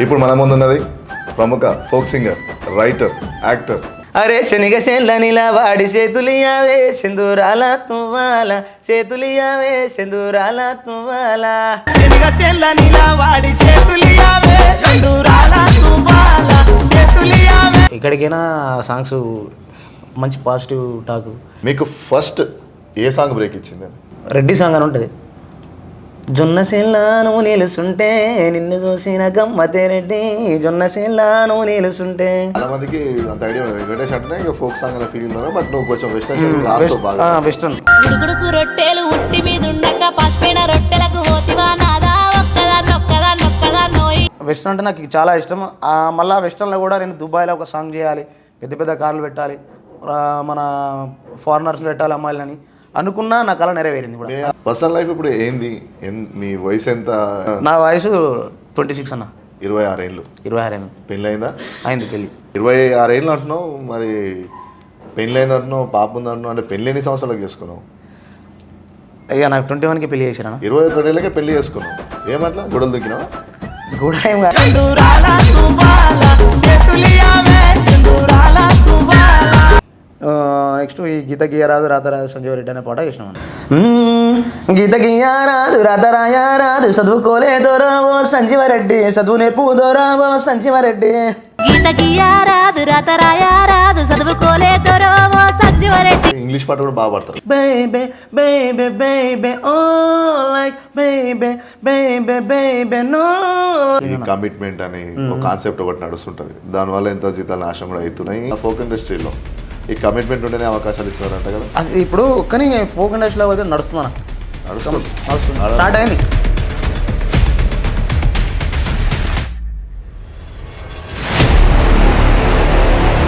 ఇప్పుడు మన ముందున్నది ప్రముఖ ఫోక్ సింగర్, రైటర్, యాక్టర్. అరే శనిగ చేన్లనిలా వాడి చేతులియావే సింధూరాల తువ్వాల చేతులియావే సింధూరాల తువ్వాల శనిగ చేన్లనిలా వాడి చేతులియావే సింధూరాల తువ్వాల చేతులియావే. ఎక్కడికైనా సాంగ్స్ మంచి పాజిటివ్ టాక్. మీకు ఫస్ట్ ఏ సాంగ్ బ్రేక్ ఇచ్చింది? రెడ్డి సాంగ్ అని ఉంటుంది. జొన్న సేన్లాను నిలుసుంటే నిన్ను చూసిన గమ్మతే రెడ్డి, జొన్న సేన్లాను నిలుసుంటే. చాలా మందికి అంత ఐడియా ఉండదు. వెంకటేష్ అంటే ఇక ఫోక్ సాంగ్ అనే ఫీల్ ఉన్నారు, బట్ నువ్వు కొంచెం వెస్టర్న్ వెస్టర్న్. ఉడుకుడుకు రొట్టెలు ఉట్టి మీద ఉండక పసిపోయిన రొట్టెలకు పోతివా నాదా ఒక్కదా నోయి. వెస్టర్న్ అంటే నాకు చాలా ఇష్టం. మళ్ళీ వెస్టర్న్లో కూడా నేను దుబాయ్లో ఒక సాంగ్ చేయాలి, పెద్ద పెద్ద కార్లు పెట్టాలి, మన ఫారినర్స్ పెట్టాలి అమ్మాయిలని అనుకున్నా నా కళ నెరవేరింది. ఇప్పుడు పర్సనల్ లైఫ్ ఇప్పుడు ఏంది? మీ వయసు ఎంత? నా వయసు 26 అన్న. 26 ఏళ్ళు. 26 ఏళ్ళు. పెళ్ళి అయిందా? అయింది పెళ్ళి. 26 ఏళ్ళు అంటున్నావు, మరి పెళ్ళి అయింది అంటున్నావు, పాప ఉంది అంటున్నావు, అంటే పెళ్ళి ఎన్ని సంవత్సరాలకు చేసుకున్నావు? అయ్యా నాకు 21కి పెళ్లి చేశాను. 21 ఏళ్ళకే పెళ్లి చేసుకున్నావు. ఏమట్లా గుడలు దుక్కినావా? కూడా ఏం నెక్స్ట్ ఈ గీత గీయరాదు రాతరాదు సంజీవ రెడ్డి అనే పాట చేసినాం. గీత గీయరాదు రాతరాయరాదు చదువుకోలేదోరావో సంజీవరెడ్డి, చదువు నేర్పుదోరావో సంజీవరెడ్డి. గీత గీయరాదు రాతరాయరాదు చదువుకోలేదోరావో సంజీవరెడ్డి. ఇంగ్లీష్ పాట కూడా బాగా పడతారు. బేబే బేబే బేబే ఓ లైక్ బేబే బేబే బేబే నో. ఈ కమిట్మెంట్ అని ఒక కాన్సెప్ట్ ఒకటి నడుస్తుంటది, దానివల్ల ఎంతో జీతాలు నాశనం కూడా అవుతున్నాయి. ఫోక్ ఇండస్ట్రీలో ఈ కమిట్మెంట్ ఉంటేనే అవకాశాలు ఇస్తున్నారంట కదా. అది ఇప్పుడు కానీ ఫోక్ ఇండస్ట్రీలో అయితే నడుస్తున్నా నడుస్తుంది. స్టార్ట్ అయింది.